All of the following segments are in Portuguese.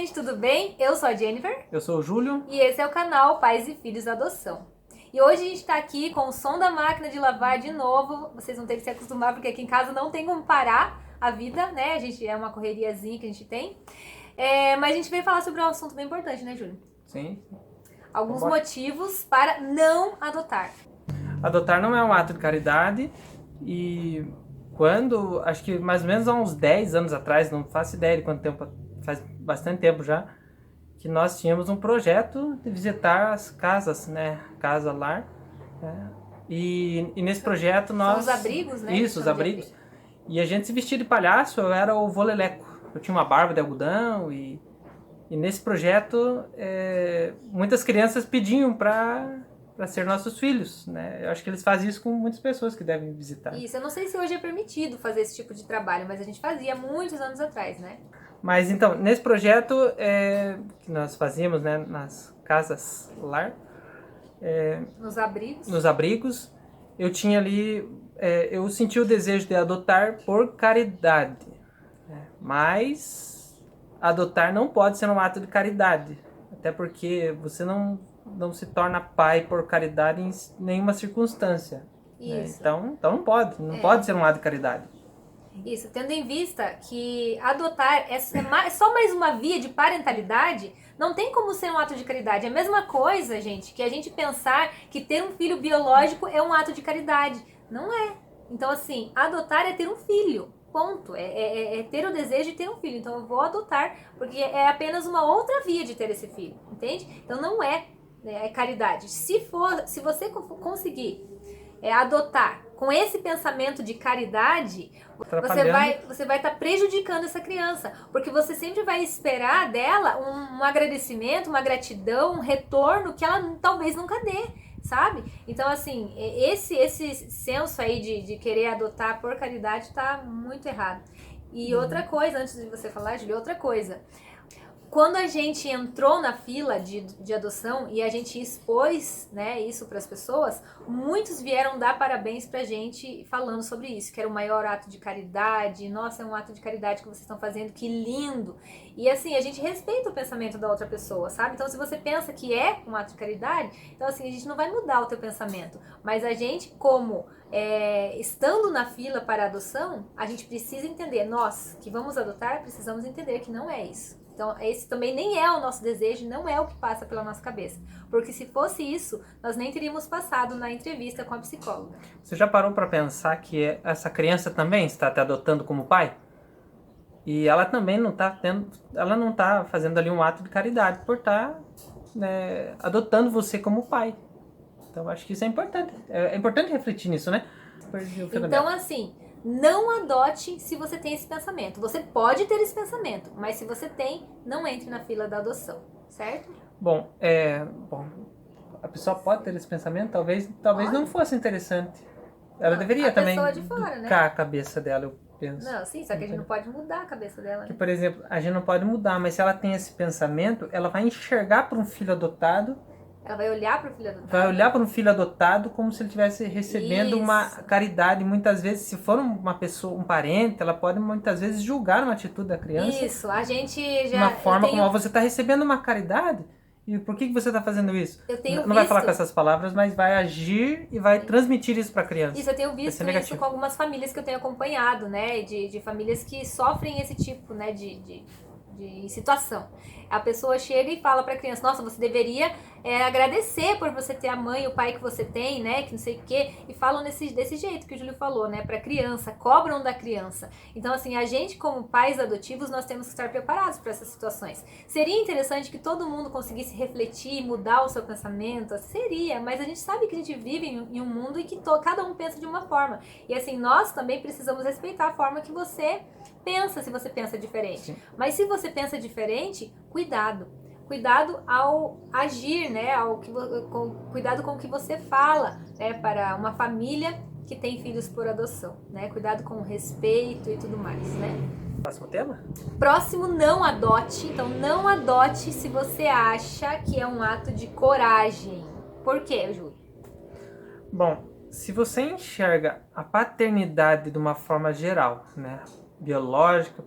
gente, tudo bem? Eu sou a Jennifer. Eu sou o Júlio. E esse é o canal Pais e Filhos Adoção. E hoje a gente tá aqui com o som da máquina de lavar de novo. Vocês vão ter que se acostumar porque aqui em casa não tem como parar a vida, né? A gente é uma correriazinha que a gente tem. Mas a gente veio falar sobre um assunto bem importante, né, Júlio? Sim. Alguns motivos para não adotar. Adotar não é um ato de caridade e acho que mais ou menos há uns 10 anos atrás, não faço ideia de quanto tempo, faz bastante tempo já, que nós tínhamos um projeto de visitar as casas, né, casa-lar, né? E nesse projeto nós... São os abrigos, né? Isso, os abrigos. E a gente se vestia de palhaço, eu era o Voleleco. Eu tinha uma barba de algodão e nesse projeto muitas crianças pediam para ser nossos filhos, né? Eu acho que eles fazem isso com muitas pessoas que devem visitar. Isso, eu não sei se hoje é permitido fazer esse tipo de trabalho, mas a gente fazia muitos anos atrás, né? Mas então, nesse projeto que nós fazíamos, né, nas casas lar, nos abrigos, eu tinha ali, eu senti o desejo de adotar por caridade, né? Mas adotar não pode ser um ato de caridade, até porque você não se torna pai por caridade em nenhuma circunstância. Né? Então não pode ser um ato de caridade. Isso, tendo em vista que adotar é só mais uma via de parentalidade, não tem como ser um ato de caridade. É a mesma coisa, gente, que a gente pensar que ter um filho biológico é um ato de caridade. Não é. Então, assim, adotar é ter um filho. Ponto. É ter o desejo de ter um filho. Então, eu vou adotar, porque é apenas uma outra via de ter esse filho. Entende? Então, não é caridade. Se você conseguir adotar com esse pensamento de caridade, você vai estar prejudicando essa criança, porque você sempre vai esperar dela um agradecimento, uma gratidão, um retorno que ela talvez nunca dê, sabe? Então, assim, esse senso aí de querer adotar por caridade tá muito errado. E outra coisa, antes de você falar, Júlia, outra coisa. Quando a gente entrou na fila de adoção e a gente expôs, né, isso para as pessoas, muitos vieram dar parabéns pra gente falando sobre isso, que era o maior ato de caridade. Nossa, é um ato de caridade que vocês estão fazendo, que lindo. E assim, a gente respeita o pensamento da outra pessoa, sabe? Então, se você pensa que é um ato de caridade, então assim, a gente não vai mudar o teu pensamento. Mas a gente, como estando na fila para a adoção, a gente precisa entender, nós que vamos adotar, precisamos entender que não é isso. Então, esse também nem é o nosso desejo, não é o que passa pela nossa cabeça. Porque se fosse isso, nós nem teríamos passado na entrevista com a psicóloga. Você já parou para pensar que essa criança também está te adotando como pai? E ela também não está fazendo ali um ato de caridade por estar, né, adotando você como pai. Então, acho que isso é importante. É importante refletir nisso, né? Então, assim, não adote se você tem esse pensamento. Você pode ter esse pensamento, mas se você tem, não entre na fila da adoção, certo? Bom, a pessoa pode ter esse pensamento, talvez não fosse interessante. Ela deveria também de fora, né? a cabeça dela, eu penso. Não, sim, só que a gente não pode mudar a cabeça dela, né? Que, por exemplo, a gente não pode mudar, mas se ela tem esse pensamento, ela vai enxergar para um filho adotado. Ela vai olhar para o filho adotado. Vai olhar para um filho adotado como se ele estivesse recebendo uma caridade. Muitas vezes, se for uma pessoa, um parente, ela pode muitas vezes julgar uma atitude da criança. Isso, a gente já... Uma forma como você está recebendo uma caridade. E por que você está fazendo isso? Não vai falar com essas palavras, mas vai agir e vai transmitir isso para a criança. Isso, eu tenho visto isso com algumas famílias que eu tenho acompanhado, né? De famílias que sofrem esse tipo, né, de situação. A pessoa chega e fala pra criança, nossa, você deveria agradecer por você ter a mãe e o pai que você tem, né, que não sei o quê, e falam desse jeito que o Júlio falou, né, pra criança, cobram da criança. Então, assim, a gente como pais adotivos, nós temos que estar preparados para essas situações. Seria interessante que todo mundo conseguisse refletir, mudar o seu pensamento, seria, mas a gente sabe que a gente vive em um mundo em que cada um pensa de uma forma. E assim, nós também precisamos respeitar a forma que você pensa, se você pensa diferente. Sim. Mas se você pensa diferente, cuidado. Cuidado ao agir, né? Cuidado com o que você fala, né? Para uma família que tem filhos por adoção, né? Cuidado com o respeito e tudo mais, né? Próximo tema? Próximo, não adote. Então, não adote se você acha que é um ato de coragem. Por quê, Júlio? Bom, se você enxerga a paternidade de uma forma geral, né? Biológica,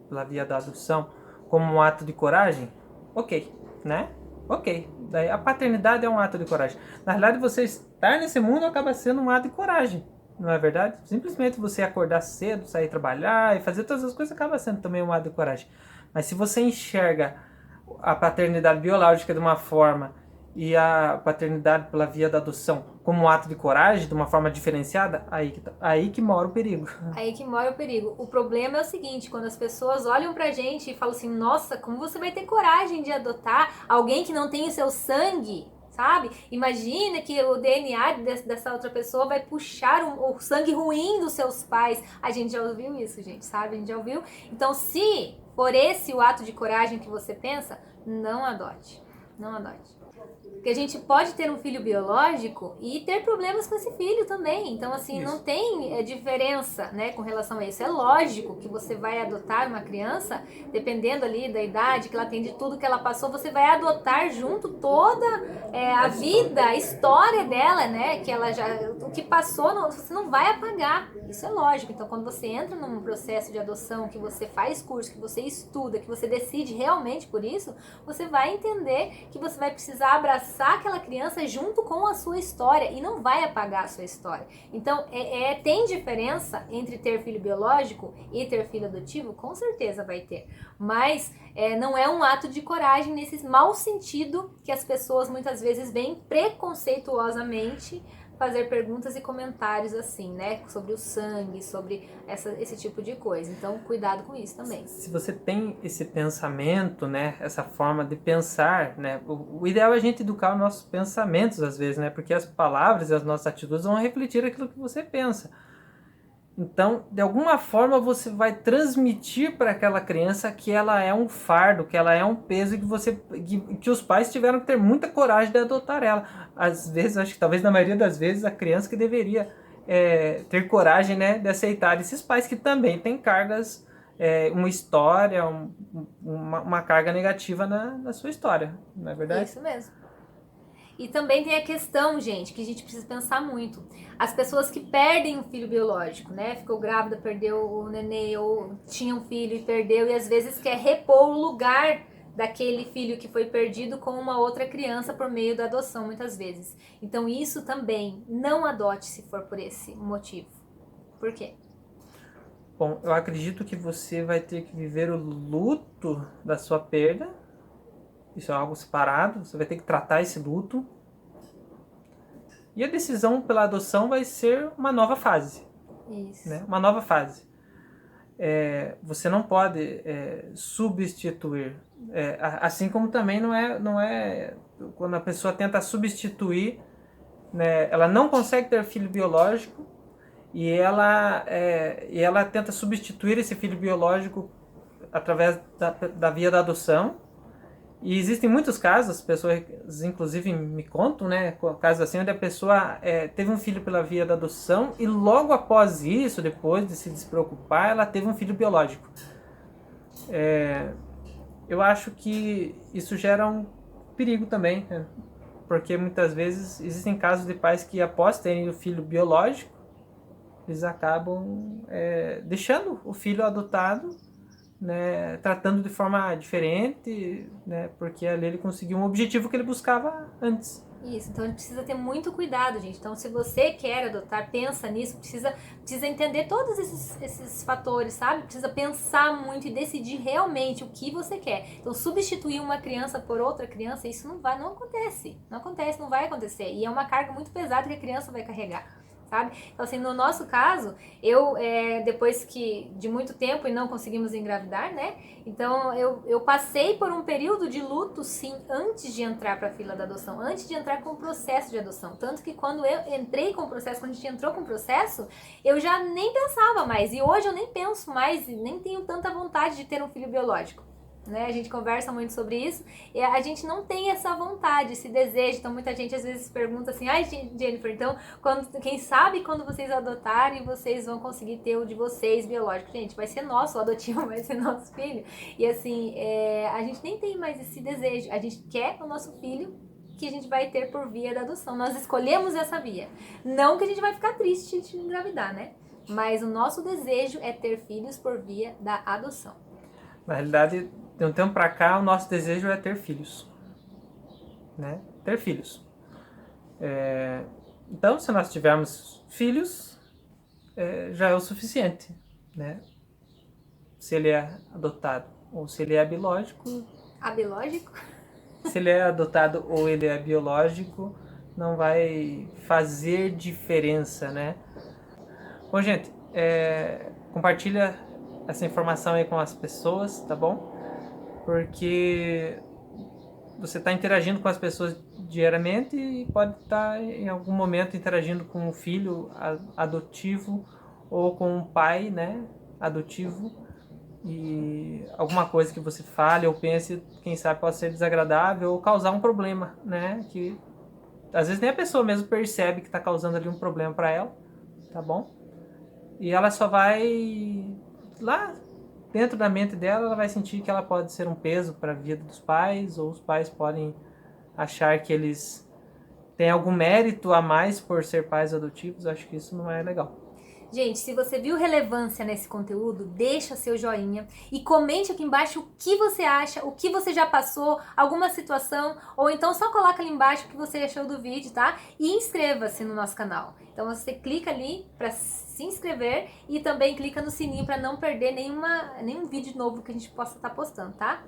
pela via da adoção, como um ato de coragem, ok, né? Ok. Daí a paternidade é um ato de coragem. Na realidade, você estar nesse mundo acaba sendo um ato de coragem, não é verdade? Simplesmente você acordar cedo, sair trabalhar e fazer todas as coisas acaba sendo também um ato de coragem. Mas se você enxerga a paternidade biológica de uma forma e a paternidade pela via da adoção como um ato de coragem, de uma forma diferenciada, aí que mora o perigo. Aí que mora o perigo. O problema é o seguinte, quando as pessoas olham pra gente e falam assim, nossa, como você vai ter coragem de adotar alguém que não tem o seu sangue, sabe? Imagina que o DNA dessa outra pessoa vai puxar o sangue ruim dos seus pais. A gente já ouviu isso, gente, sabe? A gente já ouviu. Então, se for esse o ato de coragem que você pensa, não adote. Não adote. Porque a gente pode ter um filho biológico e ter problemas com esse filho também. Então, assim, Isso. não tem diferença, né, com relação a isso. É lógico que você vai adotar uma criança, dependendo ali da idade que ela tem, de tudo que ela passou, você vai adotar junto toda a vida, a história dela, né, que ela já, o que passou, você não vai apagar. Isso é lógico. Então, quando você entra num processo de adoção, que você faz curso, que você estuda, que você decide realmente por isso, você vai entender que você vai precisar abraçar aquela criança junto com a sua história e não vai apagar a sua história. Então, tem diferença entre ter filho biológico e ter filho adotivo? Com certeza vai ter. Mas não é um ato de coragem nesse mau sentido que as pessoas muitas vezes veem preconceituosamente fazer perguntas e comentários assim, né? Sobre o sangue, sobre esse tipo de coisa. Então, cuidado com isso também. Se você tem esse pensamento, né? Essa forma de pensar, né? O ideal é a gente educar os nossos pensamentos, às vezes, né? Porque as palavras e as nossas atitudes vão refletir aquilo que você pensa. Então, de alguma forma, você vai transmitir para aquela criança que ela é um fardo, que ela é um peso e que os pais tiveram que ter muita coragem de adotar ela. Às vezes, acho que talvez na maioria das vezes, a criança que deveria ter coragem, né, de aceitar esses pais que também têm cargas, uma história, uma carga negativa na sua história, não é verdade? Isso mesmo. E também tem a questão, gente, que a gente precisa pensar muito. As pessoas que perdem um filho biológico, né? Ficou grávida, perdeu o nenê, ou tinha um filho e perdeu, e às vezes quer repor o lugar daquele filho que foi perdido com uma outra criança por meio da adoção, muitas vezes. Então isso também, não adote se for por esse motivo. Por quê? Bom, eu acredito que você vai ter que viver o luto da sua perda. Isso é algo separado, você vai ter que tratar esse luto. E a decisão pela adoção vai ser uma nova fase. Isso. Né? Uma nova fase. Você não pode substituir. Assim como também não é quando a pessoa tenta substituir, né? Ela não consegue ter filho biológico e ela tenta substituir esse filho biológico através da via da adoção. E existem muitos casos, as pessoas inclusive me contam, né, casos assim, onde a pessoa teve um filho pela via da adoção e logo após isso, depois de se despreocupar, ela teve um filho biológico. Eu acho que isso gera um perigo também, né? Porque muitas vezes existem casos de pais que após terem o filho biológico, eles acabam deixando o filho adotado, né, tratando de forma diferente, né, porque ali ele conseguiu um objetivo que ele buscava antes. Isso, então a gente precisa ter muito cuidado, gente. Então, se você quer adotar, pensa nisso, precisa entender todos esses fatores, sabe? Precisa pensar muito e decidir realmente o que você quer. Então, substituir uma criança por outra criança, isso não acontece. Não acontece, não vai acontecer. E é uma carga muito pesada que a criança vai carregar. Sabe? Então, assim, no nosso caso, eu, depois de muito tempo e não conseguimos engravidar, né? Então, eu passei por um período de luto, sim, antes de entrar para a fila da adoção, antes de entrar com o processo de adoção. Tanto que quando eu entrei com o processo, quando a gente entrou com o processo, eu já nem pensava mais. E hoje eu nem penso mais, nem tenho tanta vontade de ter um filho biológico. Né? A gente conversa muito sobre isso e a gente não tem essa vontade, esse desejo. Então muita gente às vezes pergunta assim, ai Jennifer, então quem sabe quando vocês adotarem vocês vão conseguir ter o de vocês biológico. Gente, vai ser nosso, o adotivo vai ser nosso filho. E assim, a gente nem tem mais esse desejo, a gente quer o nosso filho que a gente vai ter por via da adoção. Nós escolhemos essa via, não que a gente vai ficar triste de engravidar, né? Mas o nosso desejo é ter filhos por via da adoção. Na realidade, de um tempo para cá, o nosso desejo é ter filhos, né? Ter filhos. Então, se nós tivermos filhos, já é o suficiente, né? Se ele é adotado ou se ele é biológico. Abiológico? Se ele é adotado ou ele é biológico, não vai fazer diferença, né? Bom, gente, compartilha essa informação aí com as pessoas, tá bom? Porque você está interagindo com as pessoas diariamente e pode estar em algum momento interagindo com um filho adotivo ou com um pai, né, adotivo, e alguma coisa que você fale ou pense, quem sabe pode ser desagradável ou causar um problema, né, que às vezes nem a pessoa mesmo percebe que está causando ali um problema para ela, tá bom? E ela só vai lá dentro da mente dela, ela vai sentir que ela pode ser um peso para a vida dos pais, ou os pais podem achar que eles têm algum mérito a mais por ser pais adotivos. Acho que isso não é legal. Gente, se você viu relevância nesse conteúdo, deixa seu joinha e comente aqui embaixo o que você acha, o que você já passou, alguma situação, ou então só coloca ali embaixo o que você achou do vídeo, tá? E inscreva-se no nosso canal. Então você clica ali para se inscrever e também clica no sininho para não perder nenhum vídeo novo que a gente possa estar postando, tá?